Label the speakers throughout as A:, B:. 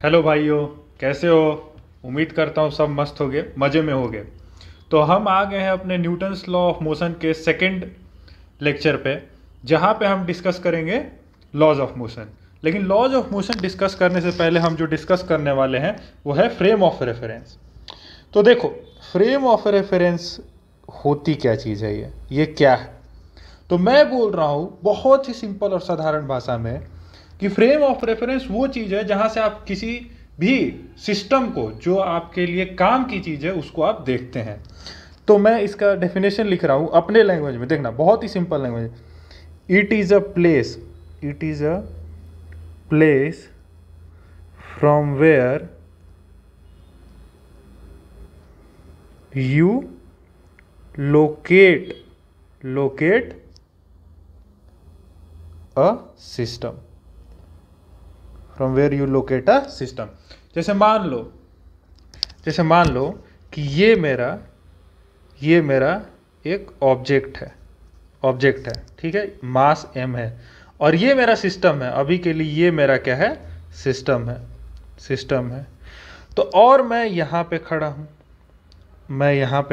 A: Hello भाइयों, कैसे हो। उम्मीद करता हूँ सब मस्त होगे, मज़े में होगे। तो हम आ गए हैं अपने न्यूटन्स लॉ ऑफ मोशन के सेकंड लेक्चर पे, जहाँ पे हम डिस्कस करेंगे लॉज ऑफ मोशन। लेकिन लॉज ऑफ मोशन डिस्कस करने से पहले हम जो डिस्कस करने वाले हैं वो है फ्रेम ऑफ रेफरेंस। तो देखो, फ्रेम ऑफ रेफरेंस होती क्या चीज़ है, ये क्या है। तो मैं बोल रहा हूँ बहुत ही सिंपल और साधारण भाषा में कि फ्रेम ऑफ रेफरेंस वो चीज़ है जहाँ से आप किसी भी सिस्टम को, जो आपके लिए काम की चीज़ है, उसको आप देखते हैं। तो मैं इसका डेफिनेशन लिख रहा हूँ अपने लैंग्वेज में, देखना बहुत ही simple language. It is a place from where you locate a system. From where you locate a system. जैसे मान लो कि ये मेरा एक ऑब्जेक्ट है, ठीक है, मास m है, और ये मेरा सिस्टम है। अभी के लिए ये मेरा क्या है, सिस्टम है। तो और मैं यहाँ पे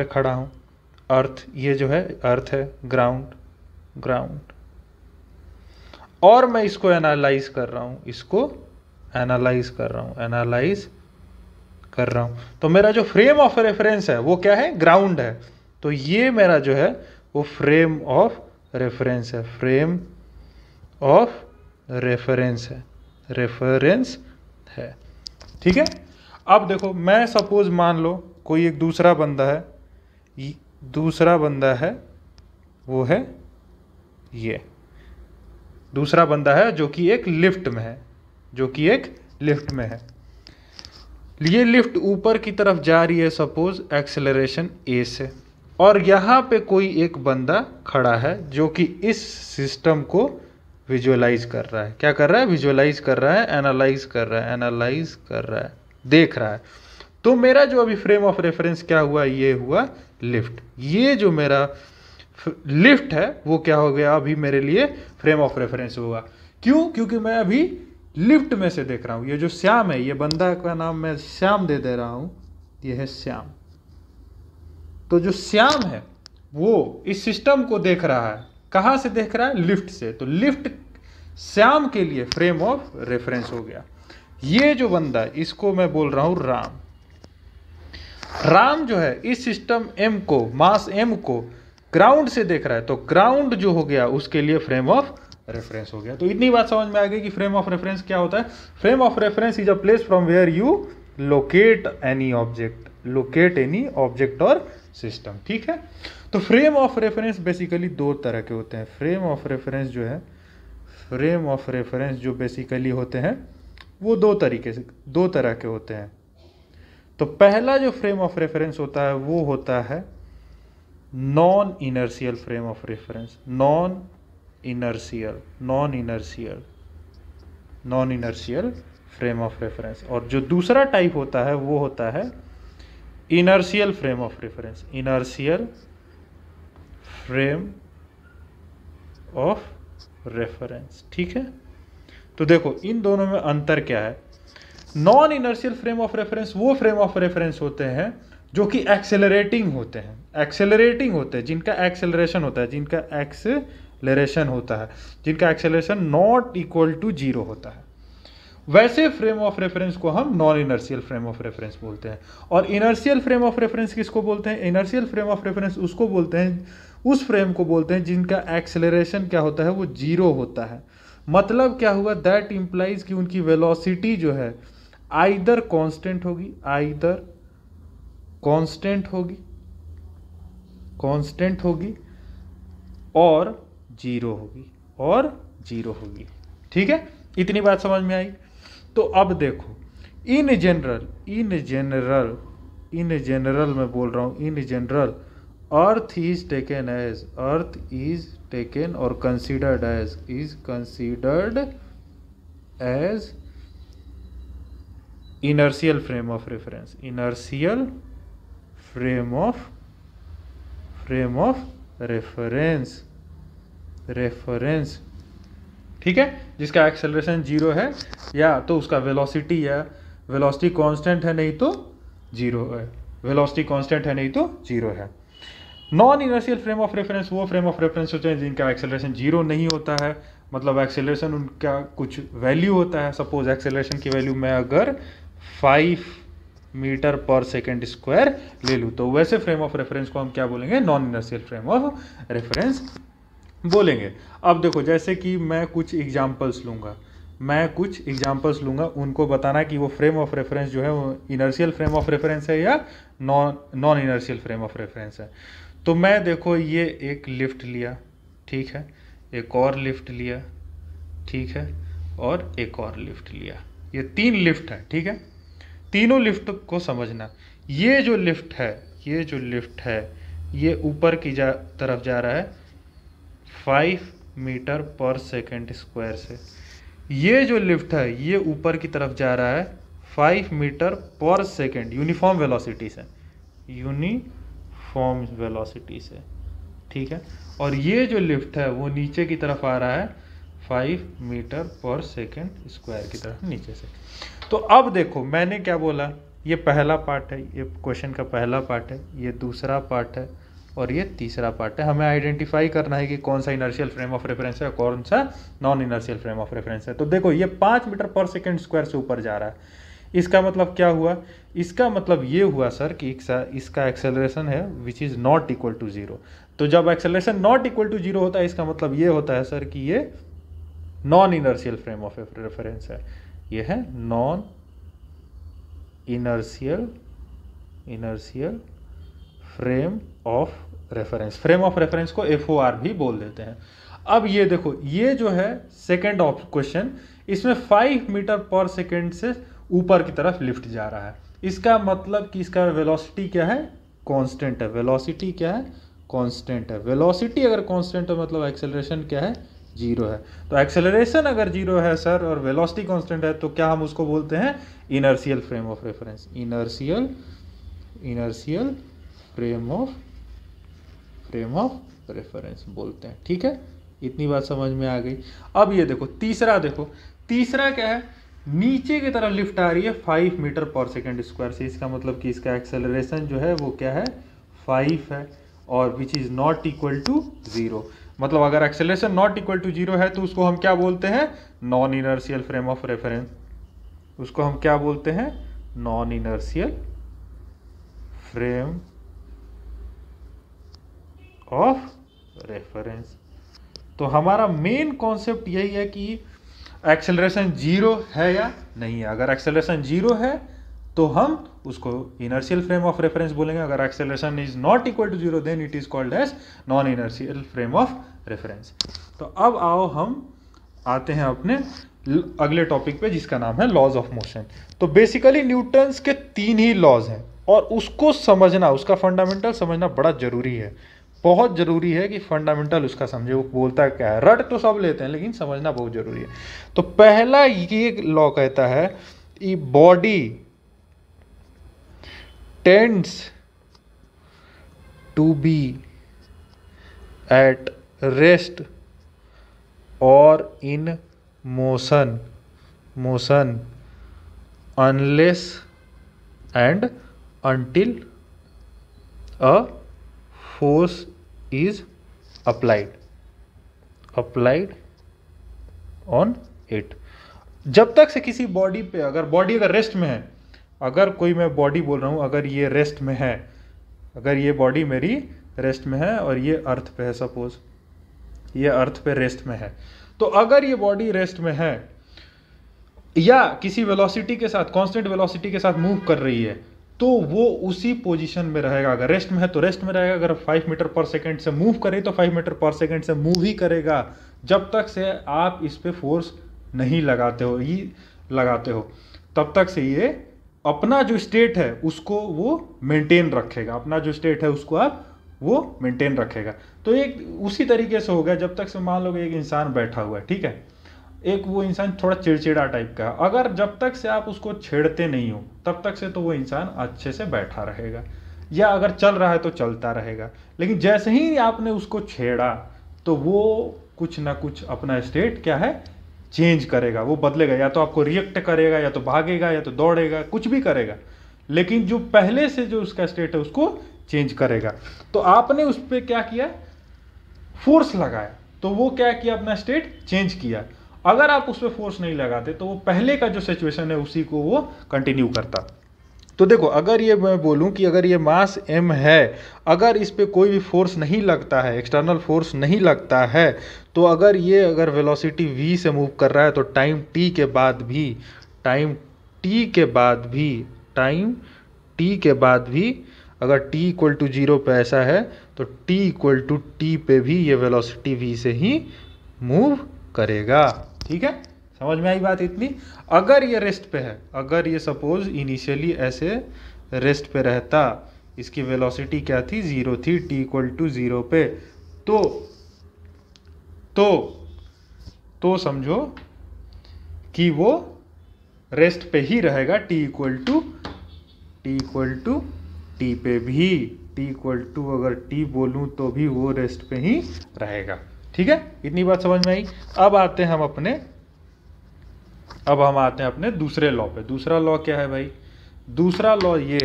A: खड़ा हूँ, अर्थ, ये जो है अर्थ है, ग्राउंड, और मैं इसको एनालाइज कर रहा हूँ। तो मेरा जो फ्रेम ऑफ रेफरेंस है वो क्या है, ग्राउंड है। तो ये मेरा जो है वो फ्रेम ऑफ रेफरेंस है, ठीक है। अब देखो, मैं सपोज मान लो कोई एक दूसरा बंदा है, वो है ये दूसरा बंदा है जो कि एक लिफ्ट में है, ये लिफ्ट ऊपर की तरफ जा रही है, सपोज एक्सेलरेशन a से, और यहाँ पे कोई एक बंदा खड़ा है जो कि इस सिस्टम को विजुअलाइज कर रहा है। क्या कर रहा है, विजुअलाइज कर रहा है, एनालाइज कर रहा है, देख रहा है। तो मेरा जो अभी फ्रेम ऑफ रेफरेंस क्या हुआ, ये हुआ लिफ्ट। ये जो मेरा लिफ्ट है वो क्या हो गया, अभी मेरे लिए फ्रेम ऑफ रेफरेंस होगा। क्यों? क्योंकि मैं अभी लिफ्ट में से देख रहा हूं। ये जो श्याम है, ये बंदा का नाम मैं श्याम दे दे रहा हूं, ये है श्याम। तो जो श्याम है वो इस सिस्टम को देख रहा है। कहां से देख रहा है, लिफ्ट से। तो लिफ्ट श्याम के लिए फ्रेम ऑफ रेफरेंस हो गया। ये जो बंदा, इसको मैं बोल रहा हूं राम जो है इस सिस्टम m को, मास m को ग्राउंड से देख रहा है। तो ग्राउंड जो हो गया उसके लिए फ्रेम ऑफ रेफरेंस हो गया। तो इतनी बात समझ में आ गई कि फ्रेम ऑफ रेफरेंस क्या होता है। Frame of reference is a place from where you locate any object और सिस्टम, ठीक है। तो फ्रेम ऑफ रेफरेंस बेसिकली दो तरह के होते हैं। फ्रेम ऑफ रेफरेंस जो बेसिकली होते हैं वो दो तरह के होते हैं। तो पहला जो फ्रेम ऑफ रेफरेंस होता है वो होता है non inertial frame of reference, non inertial frame of reference. और जो दूसरा टाइप होता है वो होता है इनर्शियल फ्रेम ऑफ रेफरेंस, ठीक है। तो देखो, इन दोनों में अंतर क्या है। Non inertial frame of reference वो फ्रेम ऑफ रेफरेंस होते हैं जो कि एक्सेलरेटिंग होते हैं, जिनका एक्सेलरेशन नॉट इक्वल टू 0 होता है। वैसे फ्रेम ऑफ रेफरेंस को हम non inertial frame of reference बोलते हैं। और इनर्शियल फ्रेम ऑफ रेफरेंस किसको बोलते हैं, इनर्शियल फ्रेम ऑफ रेफरेंस उसको बोलते हैं, उस फ्रेम को बोलते हैं जिनका एक्सेलरेशन क्या होता है, वो 0 होता है। मतलब क्या हुआ, दैट इंप्लाइज कि उनकी वेलोसिटी जो है आइदर कांस्टेंट होगी और जीरो होगी, ठीक है। इतनी बात समझ में आई। तो अब देखो, इन जनरल मैं बोल रहा हूं, in general earth is taken और considered as inertial frame of reference, ठीक है। जिसका एक्सेलरेशन 0 है, या तो उसका वेलोसिटी या वेलोसिटी कांस्टेंट है नहीं तो जीरो है, वेलोसिटी कांस्टेंट है नहीं तो जीरो है। Non inertial frame of reference वो फ्रेम ऑफ रेफरेंस होते हैं जिनका एक्सेलरेशन जीरो नहीं होता है, मतलब एक्सेलरेशन उनका कुछ वैल्यू होता है। सपोज एक्सेलरेशन की वैल्यू मैं अगर 5 मीटर पर सेकेंड स्क्वायर ले लूँ तो वैसे फ्रेम ऑफ रेफरेंस को हम क्या बोलेंगे, non inertial frame of reference बोलेंगे। अब देखो जैसे कि मैं कुछ एग्जांपल्स लूँगा, उनको बताना कि वो फ्रेम ऑफ रेफरेंस जो है वो इनर्शियल फ्रेम ऑफ रेफरेंस है या non inertial frame of reference है। तो मैं देखो ये एक लिफ्ट लिया, ठीक है, एक और लिफ्ट लिया, ठीक है, और एक और लिफ्ट लिया, ये 3 लिफ्ट है, ठीक है। तीनों लिफ्ट को समझना, ये जो लिफ्ट है ये ऊपर की तरफ जा रहा है 5 मीटर पर सेकेंड स्क्वायर से, ये जो लिफ्ट है ये ऊपर की तरफ जा रहा है 5 मीटर पर सेकेंड यूनिफॉर्म वेलोसिटी से, ठीक है। और ये जो लिफ्ट है वो नीचे की तरफ आ रहा है 5 मीटर पर सेकेंड स्क्वायर की तरफ नीचे से। तो अब देखो मैंने क्या बोला, ये पहला पार्ट है, ये क्वेश्चन का पहला पार्ट है, ये दूसरा पार्ट है और ये तीसरा पार्ट है। हमें आइडेंटिफाई करना है कि कौन सा इनर्शियल फ्रेम ऑफ रेफरेंस है और कौन सा non inertial frame of reference है। तो देखो ये 5 मीटर पर सेकेंड स्क्वायर से ऊपर जा रहा है, इसका मतलब क्या हुआ, इसका मतलब ये हुआ सर कि इसका एक्सेलरेशन है which is not equal to zero. तो जब acceleration not equal to zero होता है इसका मतलब ये होता है सर कि ये non inertial frame of reference है, ये है non inertial frame of reference. Frame of reference को FOR भी बोल देते हैं। अब ये देखो ये जो है सेकेंड ऑफ क्वेश्चन, इसमें 5 मीटर पर सेकेंड से ऊपर की तरफ लिफ्ट जा रहा है, इसका मतलब कि इसका वेलोसिटी क्या है, कांस्टेंट है। वेलोसिटी क्या है, कांस्टेंट है। वेलोसिटी अगर कांस्टेंट है मतलब एक्सेलरेशन क्या है, जीरो है। तो एक्सेलरेशन अगर जीरो है सर और वेलोसिटी कांस्टेंट है तो क्या हम उसको बोलते हैं, inertial frame of reference. Inertial frame of reference बोलते हैं, ठीक है। इतनी बात समझ में आ गई। अब ये देखो तीसरा क्या है, नीचे की तरफ लिफ्ट आ रही है 5 मीटर पर सेकेंड स्क्वायर से, इसका मतलब कि इसका एक्सेलरेशन जो है वो क्या है, 5 है और which is not equal to zero. मतलब अगर acceleration not equal to zero है तो उसको हम क्या बोलते हैं, non inertial frame of reference. उसको हम क्या बोलते हैं, non inertial frame of reference. तो हमारा मेन कॉन्सेप्ट यही है कि एक्सेलरेशन जीरो है या नहीं है। अगर एक्सेलरेशन जीरो है तो हम उसको इनर्शियल फ्रेम ऑफ रेफरेंस बोलेंगे, अगर acceleration is not equal to zero then it is called as non inertial frame of reference. तो अब आओ हम आते हैं अपने अगले टॉपिक पे जिसका नाम है लॉज ऑफ मोशन। तो बेसिकली न्यूटन्स के 3 ही लॉज हैं और उसको समझना, उसका फंडामेंटल समझना बड़ा जरूरी है, बहुत जरूरी है कि फंडामेंटल उसका समझे, वो बोलता क्या है। रट तो सब लेते हैं लेकिन समझना बहुत जरूरी है। तो पहला ये लॉ कहता है कि body tends to be at rest और in motion unless and until a force is applied on it। जब तक से किसी बॉडी पे अगर रेस्ट में है, अगर कोई मैं बॉडी बोल रहा हूँ, अगर ये रेस्ट में है, अगर ये बॉडी मेरी रेस्ट में है और ये अर्थ पे है, सपोज ये अर्थ पे रेस्ट में है, तो अगर ये बॉडी रेस्ट में है या किसी वेलोसिटी के साथ, कांस्टेंट वेलोसिटी के साथ मूव कर रही है तो वो उसी पोजीशन में रहेगा। अगर रेस्ट में है तो रेस्ट में रहेगा, अगर 5 मीटर पर सेकेंड से मूव करे तो 5 मीटर पर सेकेंड से मूव ही करेगा जब तक से आप इस पे फोर्स नहीं लगाते हो तब तक से ये अपना जो स्टेट है उसको वो मेंटेन रखेगा, अपना जो स्टेट है उसको आप वो मेंटेन रखेगा। तो एक उसी तरीके से होगा जब तक से मान लो एक इंसान बैठा हुआ है, ठीक है, एक वो इंसान थोड़ा चिड़चिड़ा टाइप का, अगर जब तक से आप उसको छेड़ते नहीं हो तब तक से तो वो इंसान अच्छे से बैठा रहेगा, या अगर चल रहा है तो चलता रहेगा। लेकिन जैसे ही आपने उसको छेड़ा तो वो कुछ ना कुछ अपना स्टेट क्या है चेंज करेगा, वो बदलेगा, या तो आपको रिएक्ट करेगा, या तो भागेगा, या तो दौड़ेगा, कुछ भी करेगा, लेकिन जो पहले से जो उसका स्टेट है उसको चेंज करेगा। तो आपने उस पर क्या किया, फोर्स लगाया, तो वो क्या किया, अपना स्टेट चेंज किया। अगर आप उस पर फोर्स नहीं लगाते तो वो पहले का जो सिचुएशन है उसी को वो कंटिन्यू करता। तो देखो, अगर ये मैं बोलूं कि अगर ये मास m है, अगर इस पे कोई भी फोर्स नहीं लगता है, एक्सटर्नल फोर्स नहीं लगता है, तो अगर वेलोसिटी v से मूव कर रहा है, तो टाइम t के बाद भी अगर t इक्वल टू 0 पे ऐसा है, तो t इक्वल टू t पे भी ये वेलोसिटी v से ही मूव करेगा। ठीक है, समझ में आई बात इतनी। अगर ये रेस्ट पे है, अगर ये सपोज इनिशियली ऐसे रेस्ट पे रहता, इसकी वेलोसिटी क्या थी, 0 थी, t इक्वल टू 0 पे, तो समझो कि वो रेस्ट पे ही रहेगा, t इक्वल टू t पे भी, t इक्वल टू अगर t बोलूं तो भी वो रेस्ट पे ही रहेगा। ठीक है, इतनी बात समझ में आई। अब हम आते हैं अपने दूसरे लॉ पे। दूसरा लॉ क्या है भाई, दूसरा लॉ ये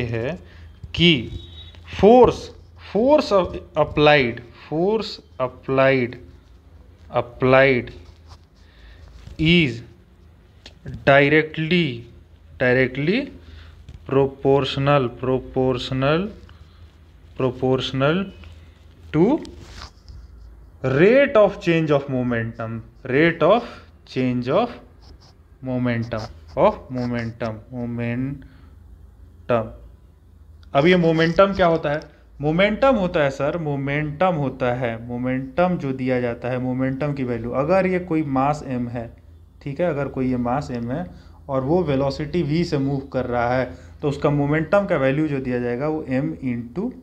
A: है कि force applied is directly proportional to rate of change of momentum अब ये मोमेंटम क्या होता है, मोमेंटम होता है सर, मोमेंटम जो दिया जाता है, मोमेंटम की वैल्यू, अगर ये कोई मास m है, ठीक है, अगर कोई ये मास m है और वो वेलोसिटी v से मूव कर रहा है, तो उसका मोमेंटम का वैल्यू जो दिया जाएगा वो m इंटू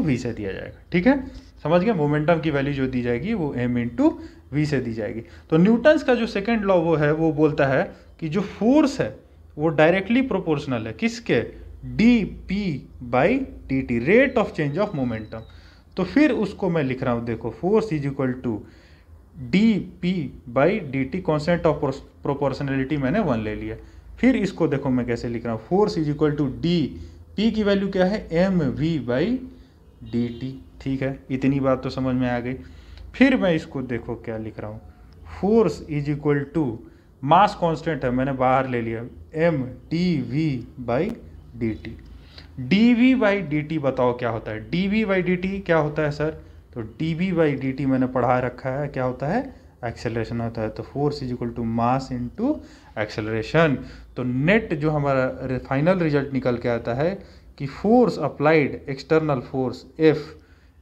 A: v से दिया जाएगा। ठीक है, समझ गए, मोमेंटम की वैल्यू जो दी जाएगी वो m इंटू v से दी जाएगी। तो न्यूटन्स का जो सेकेंड लॉ वो है, वो बोलता है कि जो फोर्स है वो डायरेक्टली प्रोपोर्शनल है किसके, dp/dt, rate of change of momentum. तो फिर उसको मैं लिख रहा हूं, देखो, force is equal to dp/dt, constant of proportionality मैंने 1 ले लिया। फिर इसको देखो मैं कैसे लिख रहा हूँ, force is equal to p की वैल्यू क्या है, mv/dt। ठीक है, इतनी बात तो समझ में आ गई। फिर मैं इसको देखो क्या लिख रहा हूँ, force is equal to, mass constant है मैंने बाहर ले लिया, mdv/dt। dv/dt बताओ क्या होता है, dv/dt क्या होता है सर, तो dv/dt मैंने पढ़ा रखा है, क्या होता है, एक्सेलरेशन होता है। तो force is equal to mass into acceleration. तो नेट जो हमारा फाइनल रिजल्ट निकल के आता है कि force applied, external force F,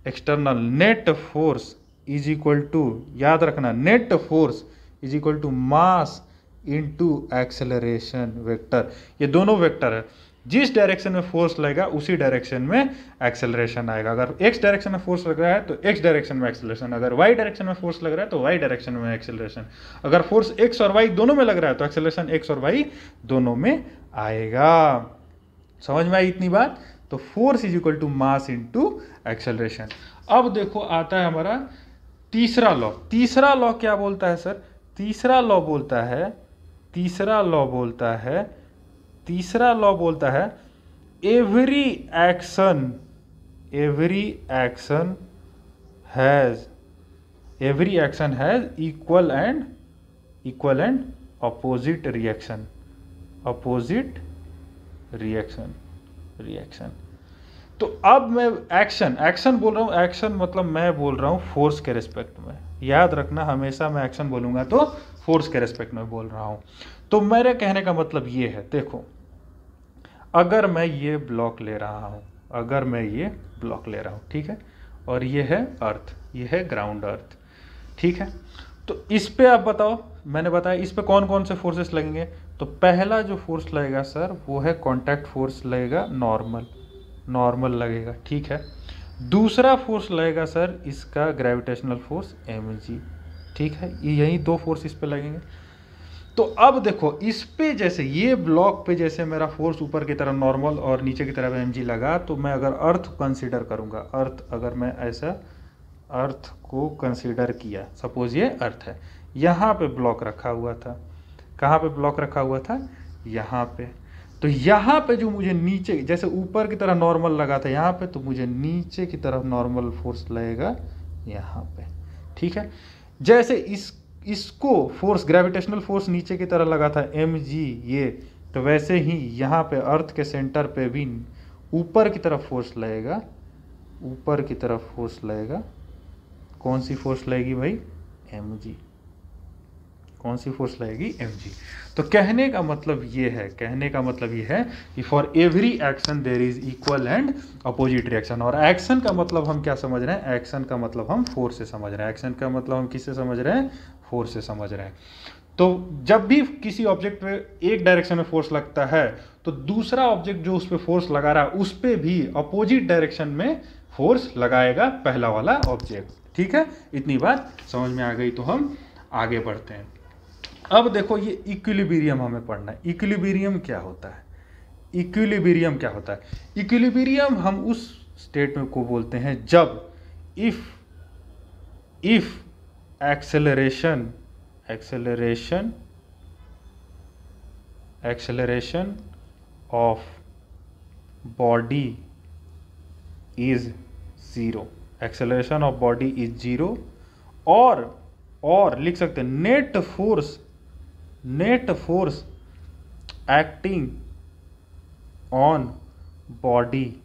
A: external net force is equal to, याद रखना, net force is equal to mass into acceleration vector. ये दोनों वेक्टर है, जिस डायरेक्शन में फोर्स लगेगा उसी डायरेक्शन में एक्सेलरेशन आएगा। अगर एक्स डायरेक्शन में फोर्स लग रहा है तो एक्स डायरेक्शन में एक्सेलरेशन, अगर वाई डायरेक्शन में फोर्स लग रहा है तो वाई डायरेक्शन में एक्सेलरेशन। अगर फोर्स एक्स और वाई दोनों में लग रहा है तो एक्सेलरेशन एक्स और वाई दोनों में आएगा। समझ में आई इतनी बात। तो force is equal to mass into acceleration. अब देखो आता है हमारा तीसरा लॉ। तीसरा लॉ क्या बोलता है सर, तीसरा लॉ बोलता है every action has equal and opposite reaction. तो अब मैं एक्शन बोल रहा हूं, एक्शन मतलब मैं बोल रहा हूं फोर्स के रिस्पेक्ट में। याद रखना, हमेशा मैं एक्शन बोलूंगा तो फोर्स के रिस्पेक्ट में बोल रहा हूं। तो मेरे कहने का मतलब ये है, देखो, अगर मैं ये ब्लॉक ले रहा हूं, ठीक है, और ये है अर्थ, ये है ग्राउंड अर्थ, ठीक है, तो इस पे आप बताओ, मैंने बताया इस पे कौन कौन से फोर्सेस लगेंगे। तो पहला जो फोर्स लगेगा सर वो है कांटेक्ट फोर्स लगेगा, नॉर्मल लगेगा, ठीक है। दूसरा फोर्स लगेगा सर इसका ग्रेविटेशनल फोर्स mg, ठीक है, यही दो फोर्स इस पे लगेंगे। तो अब देखो इस पे जैसे ये ब्लॉक पे जैसे मेरा फोर्स ऊपर की तरफ नॉर्मल और नीचे की तरफ mg लगा, तो मैं अगर अर्थ कंसीडर करूंगा, अर्थ अगर मैं ऐसा अर्थ को कंसीडर किया, सपोज ये अर्थ है, यहाँ पे ब्लॉक रखा हुआ था, कहाँ पे ब्लॉक रखा हुआ था, यहाँ पे, तो यहाँ पे जो मुझे नीचे, जैसे ऊपर की तरह नॉर्मल लगा था यहाँ पे, तो मुझे नीचे की तरफ नॉर्मल फोर्स लगेगा यहाँ पे, ठीक है। जैसे इसको फोर्स, ग्रेविटेशनल फोर्स नीचे की तरह लगा था mg ये, तो वैसे ही यहाँ पे अर्थ के सेंटर पे भी ऊपर की तरफ फोर्स लगेगा, ऊपर की तरफ फोर्स लगेगा। कौन सी फोर्स लगेगी भाई, mg। कौन सी फोर्स लगेगी, mg। तो कहने का मतलब ये है, कहने का मतलब ये है कि for every action there is equal and opposite reaction. और एक्शन का मतलब हम क्या समझ रहे हैं, एक्शन का मतलब हम फोर्स से समझ रहे हैं, एक्शन का मतलब हम किससे समझ रहे हैं, फोर्स से समझ रहे हैं। तो जब भी किसी ऑब्जेक्ट पे एक डायरेक्शन में फोर्स लगता है, तो दूसरा ऑब्जेक्ट जो उस पर फोर्स लगा रहा है उस पर भी अपोजिट डायरेक्शन में फोर्स लगाएगा पहला वाला ऑब्जेक्ट, ठीक है। इतनी बात समझ में आ गई, तो हम आगे बढ़ते हैं। अब देखो ये इक्विलिब्रियम हमें पढ़ना है। इक्विलिब्रियम क्या होता है, इक्विलिब्रियम क्या होता है, इक्विलिब्रियम हम उस स्टेट में को बोलते हैं जब if acceleration of body is zero, acceleration of body is zero, और लिख सकते हैं net force acting on body,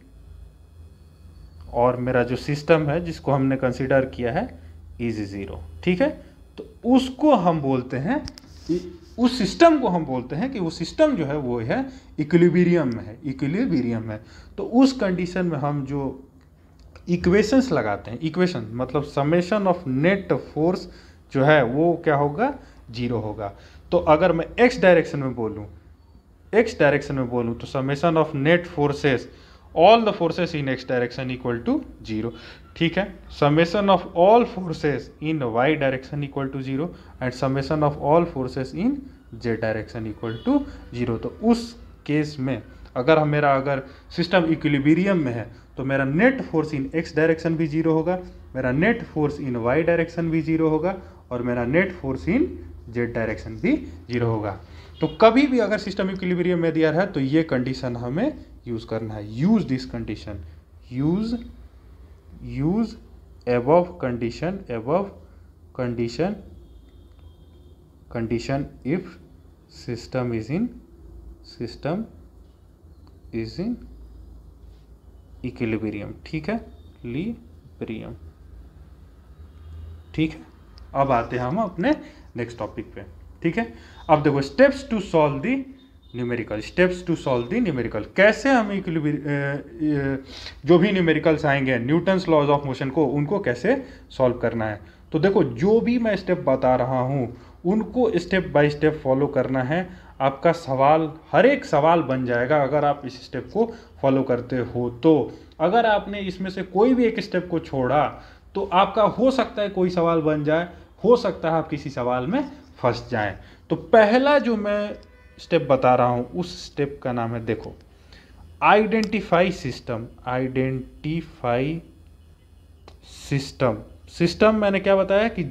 A: और मेरा जो सिस्टम है जिसको हमने कंसीडर किया है इज जीरो, ठीक है। तो उसको हम बोलते हैं, उस सिस्टम को हम बोलते हैं कि वो सिस्टम जो है वो है इक्विलिब्रियम में है, इक्विलिब्रियम में। तो उस कंडीशन में हम जो इक्वेशंस लगाते हैं, इक्वेशन मतलब समेशन ऑफ नेट फोर्स जो है वो क्या होगा, जीरो होगा। तो अगर मैं एक्स डायरेक्शन में बोलूं तो summation of net forces, all the forces in x direction equal to zero, ठीक है। Summation of all forces in Y direction equal to zero and summation of all forces in z direction equal to zero. तो उस case में अगर system equilibrium में है तो मेरा net force in x direction भी जीरो होगा, मेरा net force in Y direction भी जीरो होगा, और मेरा net force in z direction भी जीरो होगा। तो कभी भी अगर सिस्टम इक्विलिब्रियम में दिया है तो ये कंडीशन हमें यूज करना है। Use this condition, use above condition if system is in equilibrium, ठीक है, लिब्रियम, ठीक है। अब आते हैं हम अपने नेक्स्ट टॉपिक पे, ठीक है। अब देखो steps to solve the numerical, कैसे हम जो भी न्यूमेरिकल्स आएंगे न्यूटन्स लॉज ऑफ मोशन को, उनको कैसे सॉल्व करना है। तो देखो जो भी मैं स्टेप बता रहा हूँ उनको स्टेप बाय स्टेप फॉलो करना है। आपका सवाल, हर एक सवाल बन जाएगा अगर आप इस स्टेप को फॉलो करते हो। तो अगर आपने इसमें से कोई भी एक स्टेप को छोड़ा तो आपका हो सकता है कोई सवाल बन जाए, हो सकता है आप किसी सवाल में फंस जाएं। तो पहला जो मैं स्टेप बता रहा हूं उस स्टेप का नाम है, देखो, आइडेंटिफाई सिस्टम। मैंने क्या बताया कि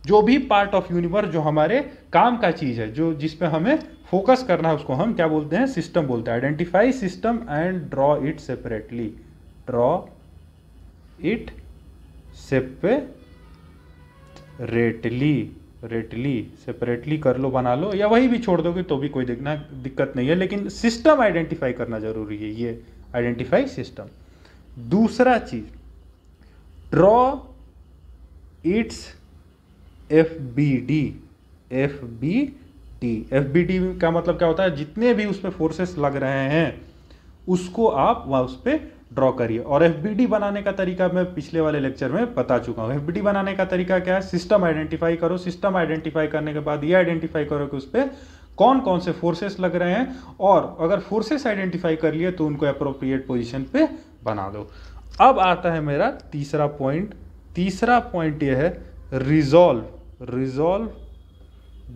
A: जो भी पार्ट ऑफ यूनिवर्स जो हमारे काम का चीज है, जो जिस पे हमें फोकस करना है, उसको हम क्या बोलते हैं, सिस्टम बोलते हैं। Identify system and draw it separately कर लो, बना लो, या वही भी छोड़ दोगे तो भी कोई दिक्कत नहीं है, लेकिन सिस्टम आइडेंटिफाई करना जरूरी है। ये आइडेंटिफाई सिस्टम। दूसरा चीज, ड्रॉ इट्स एफबीडी का मतलब क्या होता है, जितने भी उस पर फोर्सेस लग रहे हैं उसको आप वहां उस पर ड्रॉ करिए। और एफबीडी बनाने का तरीका मैं पिछले वाले लेक्चर में बता चुका हूं। एफबीडी बनाने का तरीका क्या है, सिस्टम आइडेंटिफाई करो, सिस्टम आइडेंटिफाई करने के बाद ये आइडेंटिफाई करो कि उस पर कौन कौन से फोर्सेस लग रहे हैं, और अगर फोर्सेस आइडेंटिफाई कर लिए तो उनको अप्रोप्रिएट पोजीशन पे बना दो। अब आता है मेरा तीसरा पॉइंट। तीसरा पॉइंट ये है, resolve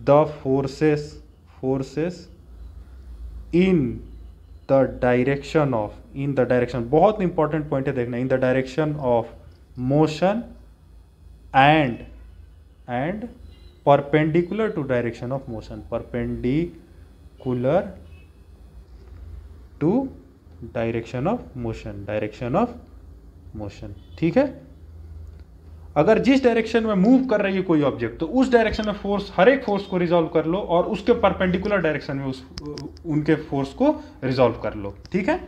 A: the forces in the direction, बहुत इंपॉर्टेंट पॉइंट है, देखना, in the direction of motion and perpendicular to direction of motion, perpendicular to direction of motion। ठीक है, अगर जिस डायरेक्शन में मूव कर रही है कोई ऑब्जेक्ट तो उस डायरेक्शन में फोर्स, हर एक फोर्स को रिजॉल्व कर लो और उसके परपेंडिकुलर डायरेक्शन में उनके फोर्स को रिजॉल्व कर लो। ठीक है,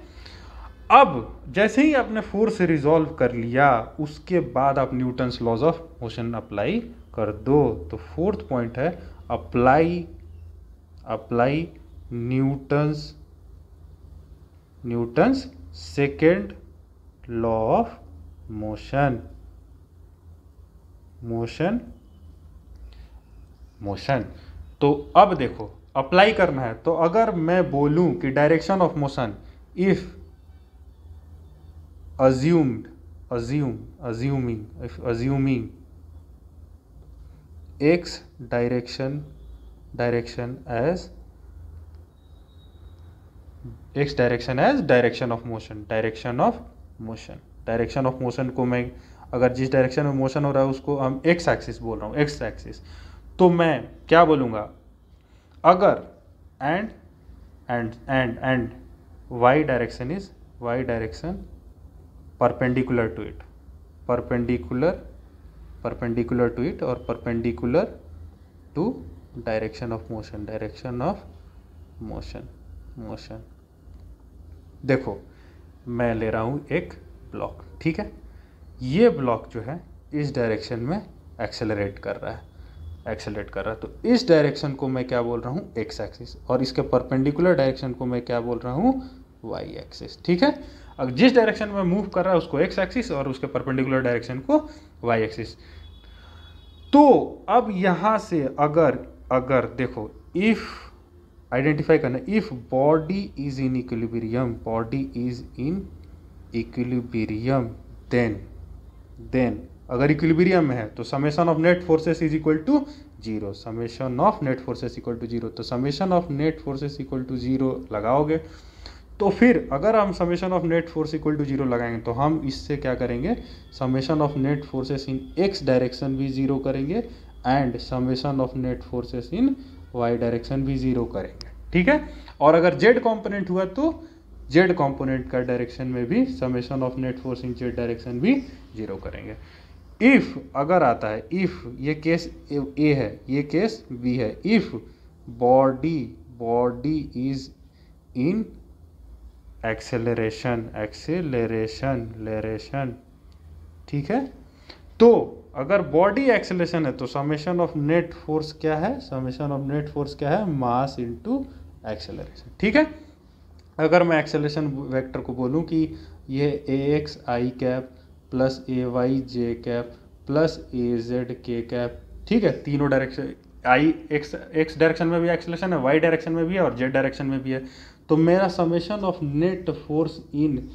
A: अब जैसे ही आपने फोर्स रिजॉल्व कर लिया उसके बाद आप Newton's laws of motion apply कर दो। तो फोर्थ पॉइंट है apply Newton's second law of motion. तो अब देखो अप्लाई करना है, तो अगर मैं बोलूं कि direction of motion if assuming x direction as direction of motion को मैं अगर जिस डायरेक्शन में मोशन हो रहा है उसको हम एक्स एक्सिस बोल रहा हूँ, एक्स एक्सिस, तो मैं क्या बोलूँगा, अगर and y direction perpendicular to it और perpendicular to direction of motion। देखो मैं ले रहा हूँ एक ब्लॉक, ठीक है, ये ब्लॉक जो है इस डायरेक्शन में एक्सेलरेट कर रहा है, तो इस डायरेक्शन को मैं क्या बोल रहा हूँ, एक्स एक्सिस, और इसके परपेंडिकुलर डायरेक्शन को मैं क्या बोल रहा हूँ, वाई एक्सिस। ठीक है, अब जिस डायरेक्शन में मूव कर रहा है उसको एक्स एक्सिस और उसके परपेंडिकुलर डायरेक्शन को वाई एक्सिस। तो अब यहां से अगर देखो इफ आइडेंटिफाई करना, if body is in equilibrium, then अगर इक्विलिब्रियम में है तो summation of net forces is equal to zero, तो summation of net forces equal to zero लगाओगे। तो फिर अगर हम summation of net force equal to zero लगाएंगे तो हम इससे क्या करेंगे, summation of net forces in x direction भी जीरो करेंगे and summation of net forces in Y direction भी जीरो करेंगे। ठीक है, और अगर जेड कंपोनेंट हुआ तो जेड कंपोनेंट का डायरेक्शन में भी summation of net force in z direction भी जीरो करेंगे। इफ अगर आता है, इफ ये केस ए है, ये केस बी है, if body is in acceleration, ठीक है, तो अगर बॉडी एक्सेलरेशन है तो समेशन ऑफ नेट फोर्स क्या है, मास इनटू एक्सेलरेशन। ठीक है, अगर मैं एक्सेलरेशन वेक्टर को बोलूं कि ये ax i cap plus ay j cap plus az k cap, ठीक है, तीनों डायरेक्शन x डायरेक्शन में भी एक्सेलरेशन है, y डायरेक्शन में भी है और z डायरेक्शन में भी है, तो मेरा summation of net force in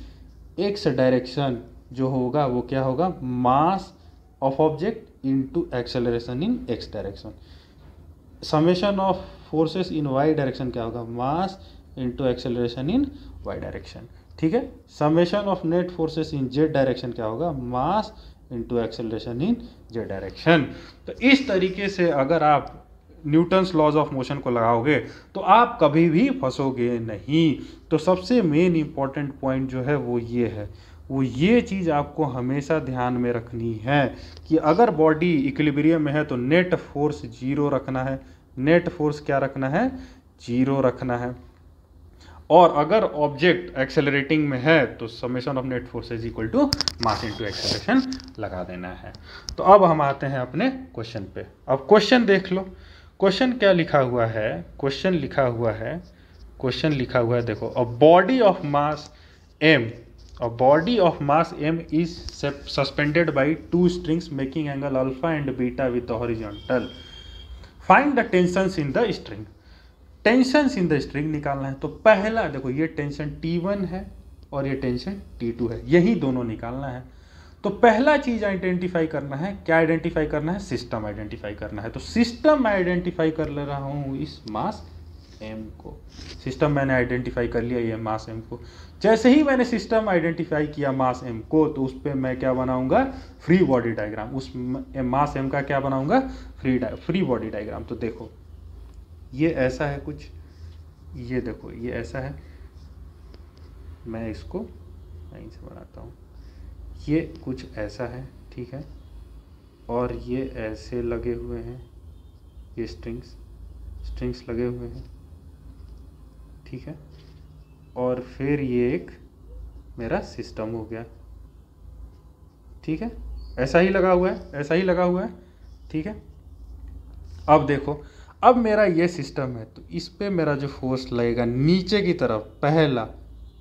A: x direction जो होगा वो क्या होगा, mass of object into acceleration in x direction. Summation of forces in Y direction क्या होगा, mass into acceleration in Y direction. ठीक है, summation of net forces in z direction क्या होगा, mass into acceleration in z direction. तो इस तरीके से अगर आप न्यूटन्स लॉज ऑफ मोशन को लगाओगे तो आप कभी भी फंसोगे नहीं। तो सबसे मेन इंपॉर्टेंट पॉइंट जो है वो ये है, वो ये चीज़ आपको हमेशा ध्यान में रखनी है कि अगर बॉडी इक्विलिब्रियम में है तो नेट फोर्स जीरो रखना है, नेट फोर्स क्या रखना है, जीरो रखना है, और अगर ऑब्जेक्ट एक्सेलरेटिंग में है तो summation of net force is equal to mass into acceleration लगा देना है। तो अब हम आते हैं अपने क्वेश्चन पे। अब क्वेश्चन देख लो, क्वेश्चन क्या लिखा हुआ है, क्वेश्चन लिखा हुआ है देखो, a body of mass m is suspended by two strings making angle alpha and beta with the horizontal. Find the tensions in the string. Tensions in the string निकालना है। तो पहला देखो ये टेंशन T1 है और ये टेंशन T2 है, यही दोनों निकालना है। तो पहला चीज आइडेंटिफाई करना है, क्या आइडेंटिफाई करना है, सिस्टम आइडेंटिफाई करना है। तो सिस्टम मैं आइडेंटिफाई कर ले रहा हूं इस मास एम को। सिस्टम मैंने आइडेंटिफाई कर लिया, ये मास एम को। जैसे ही मैंने सिस्टम आइडेंटिफाई किया मास एम को, तो उस पर मैं क्या बनाऊंगा, फ्री बॉडी डायग्राम। उस मास एम का क्या बनाऊंगा, फ्री बॉडी डायग्राम। तो देखो ये ऐसा है कुछ, ये देखो ये ऐसा है, मैं इसको यहीं से बनाता हूँ, ये कुछ ऐसा है, ठीक है, और ये ऐसे लगे हुए हैं, ये स्ट्रिंग्स लगे हुए हैं, ठीक है, और फिर ये एक मेरा सिस्टम हो गया, ठीक है, ऐसा ही लगा हुआ है, ऐसा ही लगा हुआ है, ठीक है। अब देखो, अब मेरा ये सिस्टम है, तो इस पे मेरा जो फोर्स लगेगा नीचे की तरफ पहला,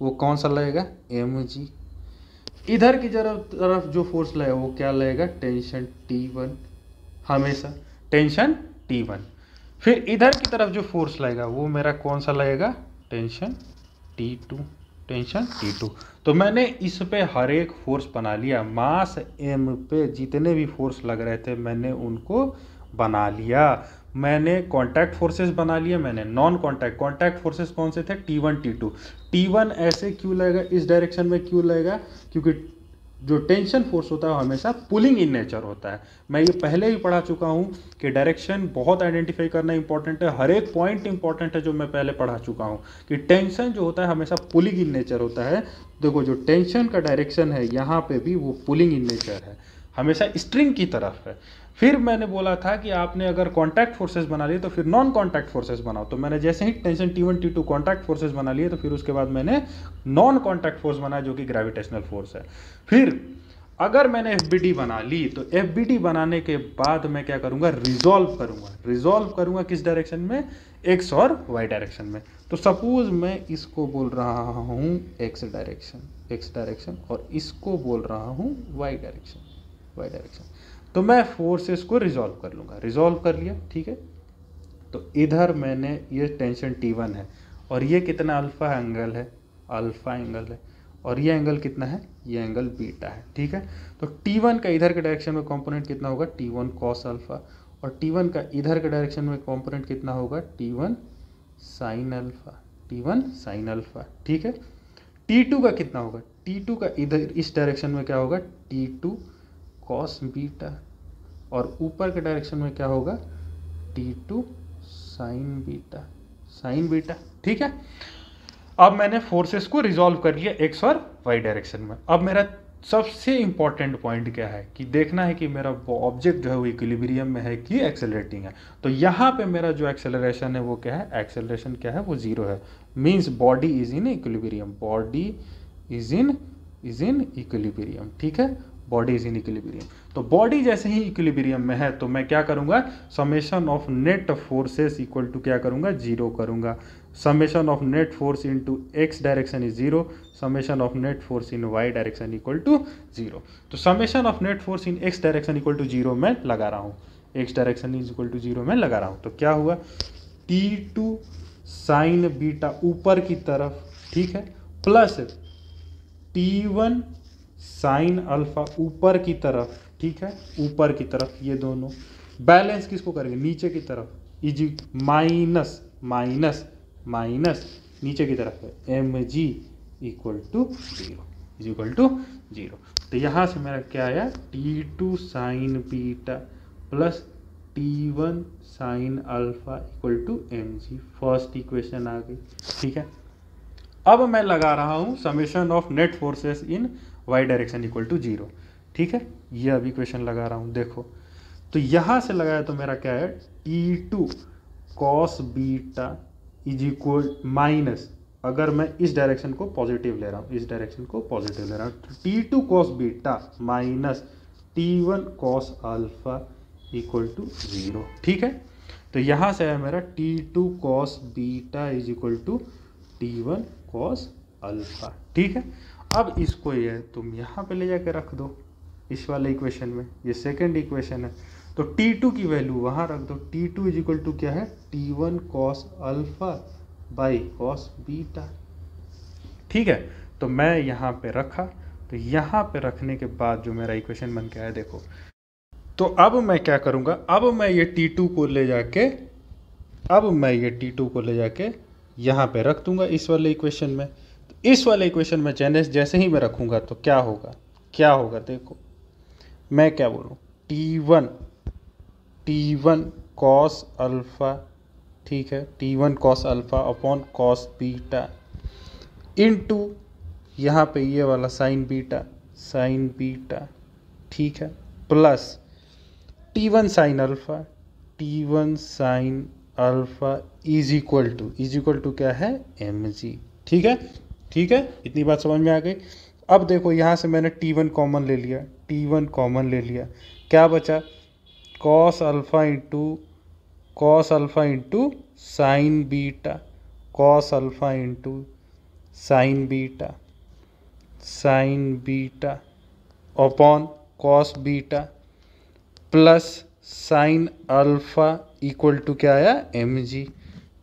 A: वो कौन सा लगेगा, mg। इधर की तरफ जो फोर्स लगेगा वो क्या लगेगा, टेंशन T1, हमेशा टेंशन T1। फिर इधर की तरफ जो फोर्स लगेगा वो मेरा कौन सा लगेगा, टेंशन T2, टेंशन T2। तो मैंने इस पे हर एक फोर्स बना लिया, मास m पे जितने भी फोर्स लग रहे थे मैंने उनको बना लिया। मैंने कॉन्टैक्ट फोर्सेस बना लिए, मैंने नॉन कॉन्टैक्ट फोर्सेस कौन से थे, T1 T2। T1 ऐसे क्यों लगेगा, इस डायरेक्शन में क्यों लगेगा, क्योंकि जो टेंशन फोर्स होता है हमेशा पुलिंग इन नेचर होता है। मैं ये पहले ही पढ़ा चुका हूँ कि डायरेक्शन बहुत आइडेंटिफाई करना इंपॉर्टेंट है, हर एक पॉइंट इंपॉर्टेंट है, जो मैं पहले पढ़ा चुका हूँ कि टेंशन जो होता है हमेशा पुलिंग इन नेचर होता है। देखो जो टेंशन का डायरेक्शन है यहाँ पे भी वो पुलिंग इन नेचर है, हमेशा स्ट्रिंग की तरफ है। फिर मैंने बोला था कि आपने अगर कॉन्टैक्ट फोर्सेस बना लिए तो फिर नॉन कॉन्टैक्ट फोर्सेस बनाओ। तो मैंने जैसे ही tension T1 T2 contact forces बना लिए, तो फिर उसके बाद मैंने नॉन कॉन्टैक्ट फोर्स बनाया जो कि ग्रेविटेशनल फोर्स है। फिर अगर मैंने FBD बना ली, तो FBD बनाने के बाद मैं क्या करूंगा, रिजॉल्व करूंगा किस डायरेक्शन में, एक्स और वाई डायरेक्शन में। तो सपोज मैं इसको बोल रहा हूँ एक्स डायरेक्शन और इसको बोल रहा हूँ वाई डायरेक्शन। तो मैं फोर्सेस को रिजॉल्व कर लूँगा, रिजॉल्व कर लिया, ठीक है। तो इधर मैंने ये टेंशन T1 है और ये कितना अल्फा एंगल है, और ये एंगल कितना है, ये एंगल बीटा है, ठीक है। तो T1 का इधर के डायरेक्शन में कंपोनेंट कितना होगा, T1 कॉस अल्फा, और T1 का इधर के डायरेक्शन में कंपोनेंट कितना होगा, T1 साइन अल्फा, ठीक है। T2 का कितना होगा, T2 का इधर इस डायरेक्शन में क्या होगा, T2 कॉस बीटा, और ऊपर के डायरेक्शन में क्या होगा, T2 साइन बीटा, ठीक है। अब मैंने फोर्सेस को रिजॉल्व कर लिया एक्स और वाई डायरेक्शन में। अब मेरा सबसे इंपॉर्टेंट पॉइंट क्या है कि देखना है कि मेरा ऑब्जेक्ट जो है वो इक्विलिब्रियम में है कि एक्सेलरेटिंग है। तो यहाँ पे मेरा जो एक्सेलरेशन है वो क्या है, एक्सेलरेशन क्या है, वो 0 है। Means body is in equilibrium, ठीक है, बॉडी इज इन इक्विलिब्रियम। तो बॉडी जैसे ही इक्विलिब्रियम में है तो मैं क्या करूंगा, summation of net forces equal to क्या करूंगा, 0 करूंगा। Summation of net force into x direction is 0, summation of net force in Y direction equal to 0। तो summation of net force in x direction equal to 0 मैं लगा रहा हूँ, x direction is equal to 0 मैं लगा रहा हूँ। तो क्या हुआ, T2 साइन बीटा ऊपर की तरफ, ठीक है, प्लस T1 साइन अल्फा ऊपर की तरफ, ठीक है, ऊपर की तरफ, ये दोनों बैलेंस किसको करेंगे, नीचे की तरफ, इजी माइनस नीचे की तरफ है, mg इक्वल टू 0। तो यहाँ से मेरा क्या आया, T2 sine beta plus T1 sine alpha equal to mg। First equation आ गई, ठीक है। अब मैं लगा रहा हूँ summation of net forces in Y direction equal to 0, ठीक है। ये अभी इक्वेशन लगा रहा हूँ, देखो तो यहाँ से लगाया तो मेरा क्या है, T2 cos beta is equal minus, अगर मैं इस डायरेक्शन को पॉजिटिव ले रहा हूँ, तो T2 cos beta minus T1 cos alpha equal to 0, ठीक है। तो यहाँ से है मेरा T2 cos beta is equal to T1 cos alpha, ठीक है। अब इसको ये तुम यहाँ पे ले जाके रख दो इस वाले इक्वेशन में, ये सेकंड इक्वेशन है। तो T2 की वैल्यू वहाँ रख दो, T2 इज इक्वल टू क्या है, T1 cos alpha by cos beta, ठीक है। तो मैं यहाँ पे रखा, तो यहाँ पे रखने के बाद जो मेरा इक्वेशन बन के आया, देखो। तो अब मैं क्या करूँगा, अब मैं ये T2 को ले जाके अब मैं ये T2 को ले जाके यहाँ पे रख दूंगा इस वाले इक्वेशन में। तो इस वाले इक्वेशन में जैसे ही मैं रखूँगा तो क्या होगा, क्या होगा, देखो मैं क्या बोलूँ, T1 कॉस अल्फ़ा, ठीक है, T1 cos alpha upon cos beta into यहाँ पे ये वाला साइन बीटा, ठीक है, plus T1 sine alpha is equal to क्या है, mg। ठीक है, ठीक है, इतनी बात समझ में आ गई। अब देखो यहाँ से मैंने T1 कॉमन ले लिया, क्या बचा, cos alpha into sine beta, sine beta upon cos beta plus sine alpha equal to क्या आया, mg।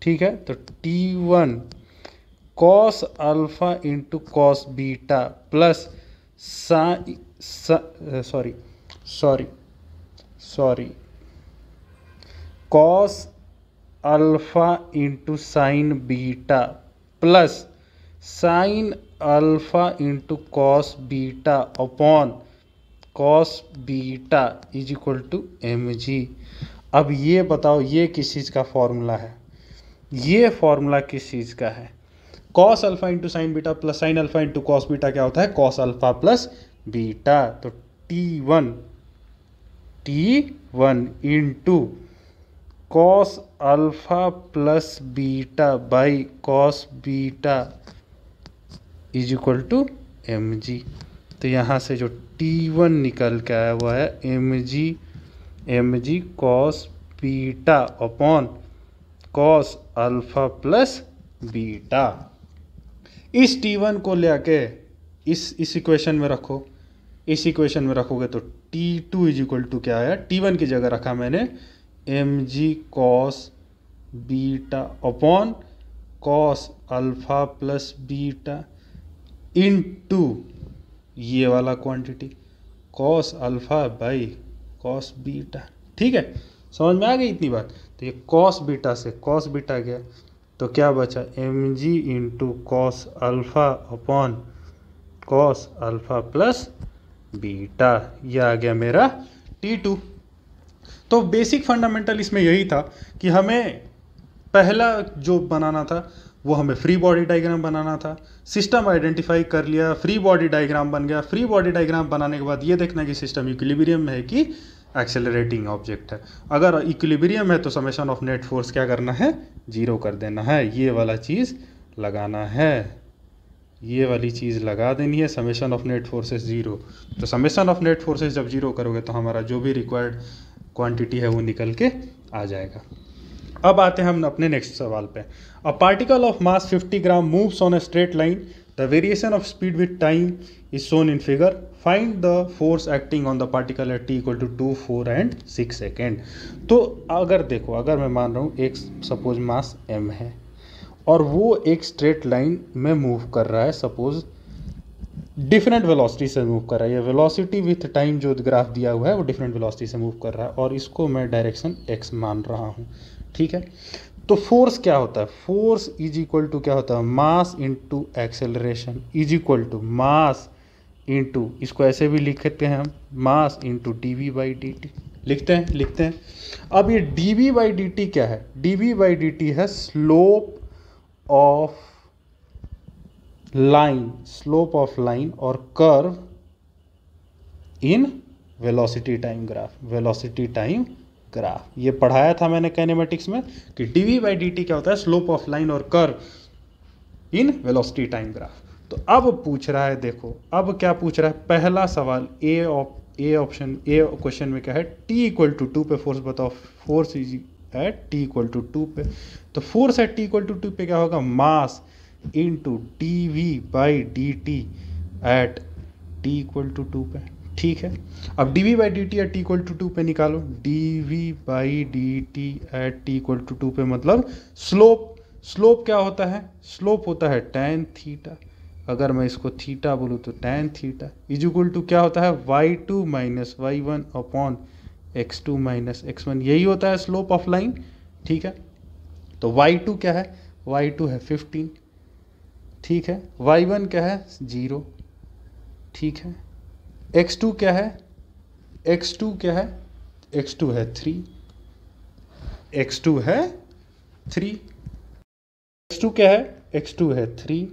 A: ठीक है, तो T1 cos alpha into cos beta plus cos alpha into sine beta plus sine alpha into cos beta upon cos beta is equal to mg। अब ये बताओ ये किस चीज़ का फॉर्मूला है, ये फॉर्मूला किस चीज़ का है, cos alpha into sine beta plus sine alpha into cos beta क्या होता है, कॉस अल्फ़ा प्लस बीटा। तो T1 into cos alpha plus beta by cos beta is equal to mg। तो यहाँ से जो T1 निकल के आया हुआ है mg cos beta upon cos alpha plus beta. इस T1 को ले आके इस इक्वेशन में रखो, इस इक्वेशन में रखोगे तो T2 इज इक्वल टू क्या आया, T1 की जगह रखा मैंने mg cos beta upon cos alpha plus beta into ये वाला quantity cos alpha by cos beta. ठीक है, समझ में आ गई इतनी बात। तो ये कॉस बीटा से कॉस बीटा गया तो क्या बचा, mg into cos alpha upon cos alpha plus beta, यह आ गया मेरा T2। तो बेसिक फंडामेंटल इसमें यही था कि हमें पहला जो बनाना था वो हमें फ्री बॉडी डायग्राम बनाना था। सिस्टम आइडेंटिफाई कर लिया, फ्री बॉडी डायग्राम बन गया। फ्री बॉडी डायग्राम बनाने के बाद ये देखना कि सिस्टम इक्विलिब्रियम में है कि एक्सेलरेटिंग ऑब्जेक्ट है। अगर इक्विलिब्रियम है तो समेशन ऑफ नेट फोर्स क्या करना है, 0 कर देना है, ये वाला चीज़ लगाना है, ये वाली चीज़ लगा देनी है, समेशन ऑफ नेट फोर्सेस 0। तो समेशन ऑफ नेट फोर्सेस जब 0 करोगे तो हमारा जो भी रिक्वायर्ड क्वांटिटी है वो निकल के आ जाएगा। अब आते हैं हम अपने नेक्स्ट सवाल पे। A particle of mass 50 gram moves on a straight line, the variation of speed with time is shown in figure, find the force acting on the particle at t equal to 2, 4 and 6 second. तो अगर देखो, अगर मैं मान रहा हूँ एक suppose मास m है और वो एक स्ट्रेट लाइन में मूव कर रहा है, सपोज डिफरेंट वेलोसिटी से मूव कर रहा है, ये वेलोसिटी विथ टाइम जो ग्राफ दिया हुआ है वो डिफरेंट वेलोसिटी से मूव कर रहा है और इसको मैं डायरेक्शन x मान रहा हूँ। ठीक है, तो फोर्स क्या होता है, फोर्स इज इक्वल टू क्या होता है, mass into acceleration is equal to mass into, इसको ऐसे भी लिखते हैं हम, मास इंटू dv/dt लिखते हैं। अब ये dv/dt क्या है, dv/dt है स्लोप ऑफ लाइन और curve in velocity time graph. ये पढ़ाया था मैंने काइनेमेटिक्स में कि dv/dt क्या होता है, स्लोप ऑफ लाइन और curve in velocity time graph. तो अब पूछ रहा है, देखो अब क्या पूछ रहा है, पहला सवाल ए क्वेश्चन में क्या है, t इक्वल टू 2 पे फोर्स बताओ, force is at t equal to 2 पे। तो force at t equal to 2 पे क्या होगा, mass into dv/dt at t equal to 2 पे। ठीक है, अब dv/dt at t equal to 2 पे निकालो, dv/dt at t equal to 2 पे मतलब स्लोप क्या होता है, स्लोप होता है tan थीटा। अगर मैं इसको थीटा बोलूँ तो tan theta is equal to क्या होता है, y2 minus y1 upon x2 minus x1, यही होता है स्लोप ऑफ लाइन। ठीक है, तो y2 क्या है, y2 है 15, ठीक है। y1 क्या है 0, ठीक है। x2 क्या है, x2 क्या है, x2 है 3, x2 है 3, x2 क्या है, x2 है 3,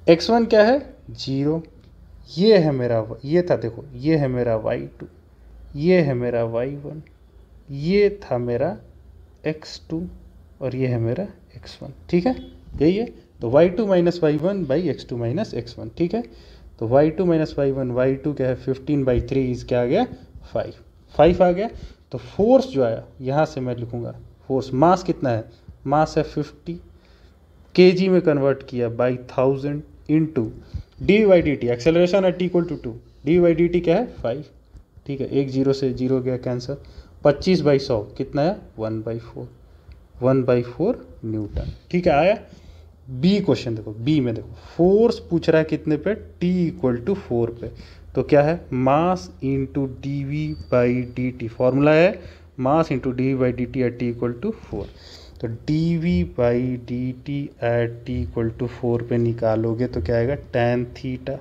A: x1 क्या है 0, ये है मेरा, ये था देखो, ये है मेरा y2, ये है मेरा y1, ये था मेरा x2 और ये है मेरा x1, ठीक है, यही है। तो y2 minus y1 by x2 minus x1, ठीक है। तो y2 माइनस y1, y2 क्या है 15/3 इज क्या आ गया 5 आ गया। तो फोर्स जो आया यहाँ से मैं लिखूंगा फोर्स, मास कितना है, मास है 50, kg में कन्वर्ट किया by 1000 into dy/dt, acceleration at =2, dy/dt क्या है 5, ठीक है। एक 0 से 0 गया कैंसर, 25/100 कितना है 1/4 न्यूटन, ठीक है आया। बी क्वेश्चन देखो, बी में देखो फोर्स पूछ रहा है कितने पे, t = 4 पे, तो क्या है मास इंटू dv/dt, फॉर्मूला है mass into dv/dt at t = 4, तो dv/dt एट t = 4 पे निकालोगे तो क्या आएगा tan थीटा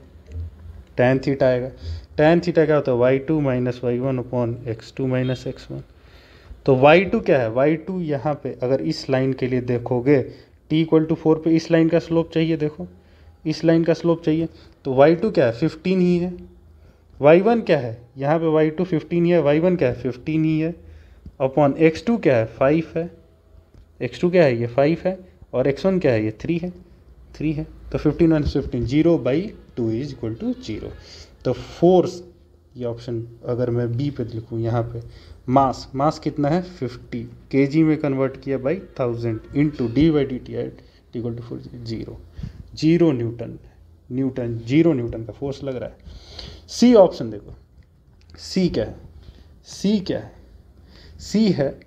A: आएगा। tan थीटा क्या होता है y2 minus y1 upon x2 minus x1। तो y2 क्या है, y2 यहाँ पे अगर इस लाइन के लिए देखोगे t = 4 पे इस लाइन का स्लोप चाहिए, देखो इस लाइन का स्लोप चाहिए, तो y2 क्या है 15 ही है, y1 क्या है यहाँ पे y2 15 ही है, y1 क्या है 15 ही है, अपॉन x2 क्या है 5 है, x2 क्या है ये 5 है, और x1 क्या है ये 3 है, तो 15 × 15 0/2 इज इक्वल टू 0। तो फोर्स, ये ऑप्शन अगर मैं बी पे लिखूँ यहाँ पे, मास कितना है 50, kg में कन्वर्ट किया by 1000 into dy/dt at t = 4 0 newton 0 newton का फोर्स लग रहा है। सी ऑप्शन देखो, सी क्या है, सी है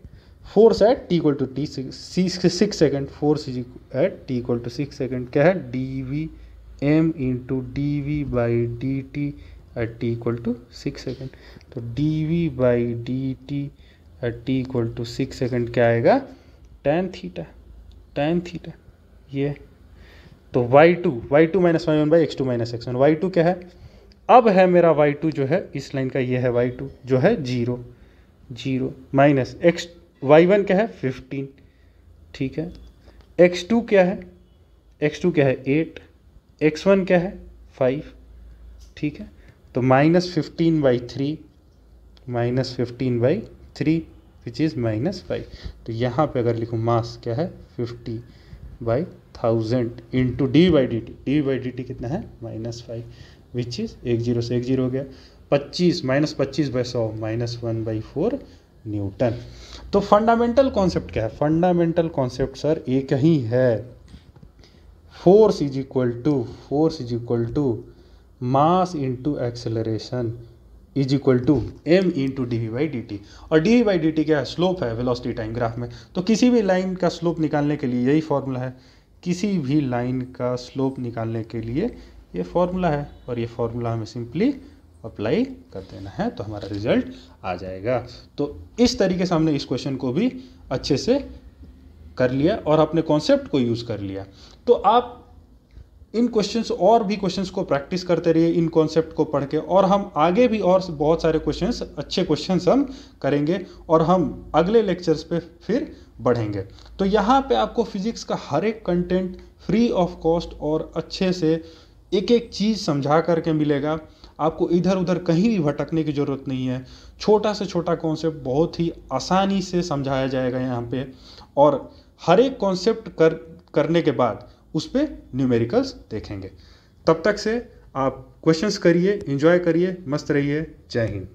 A: force at t = 6 second, force at t = 6 second क्या है dvm into dv/dt at t = 6 second, तो dv/dt एट t = 6 सेकेंड क्या आएगा tan थीटा ये। तो y2 minus y1 by x2 minus x1, y2 क्या है, अब है मेरा y2 जो है इस लाइन का, ये है y2 जो है 0 माइनस y1 क्या है 15, ठीक है। x2 क्या है 8, x1 क्या है 5, ठीक है। तो -15/3 विच इज़ -5। तो यहाँ पे अगर लिखूँ मास क्या है 50/1000 इंटू dy/dt कितना है -5 विच इज़ 1 0 से 1 0 हो गया, 25 -25/100 -1/4 न्यूटन। तो फंडामेंटल कॉन्सेप्ट क्या है, फंडामेंटल कॉन्सेप्ट सर एक ही है, force is equal to mass into acceleration is equal to m into dv/dt, और dv/dt क्या है स्लोप है वेलोसिटी टाइम ग्राफ में। तो किसी भी लाइन का स्लोप निकालने के लिए यही फॉर्मूला है, किसी भी लाइन का स्लोप निकालने के लिए ये फॉर्मूला है, और ये फॉर्मूला हमें सिंपली अप्लाई कर देना है तो हमारा रिजल्ट आ जाएगा। तो इस तरीके से हमने इस क्वेश्चन को भी अच्छे से कर लिया और अपने कॉन्सेप्ट को यूज़ कर लिया। तो आप इन क्वेश्चंस और भी क्वेश्चंस को प्रैक्टिस करते रहिए इन कॉन्सेप्ट को पढ़ के, और हम आगे भी और बहुत सारे क्वेश्चंस, अच्छे क्वेश्चंस हम करेंगे और हम अगले लेक्चर्स पे फिर बढ़ेंगे। तो यहाँ पे आपको फिजिक्स का हर एक कंटेंट फ्री ऑफ कॉस्ट और अच्छे से एक एक चीज़ समझा करके मिलेगा। आपको इधर उधर कहीं भी भटकने की ज़रूरत नहीं है, छोटा से छोटा कॉन्सेप्ट बहुत ही आसानी से समझाया जाएगा यहाँ पे, और हर एक कॉन्सेप्ट करने के बाद उस पर न्यूमेरिकल्स देखेंगे। तब तक से आप क्वेश्चंस करिए, एंजॉय करिए, मस्त रहिए। जय हिंद।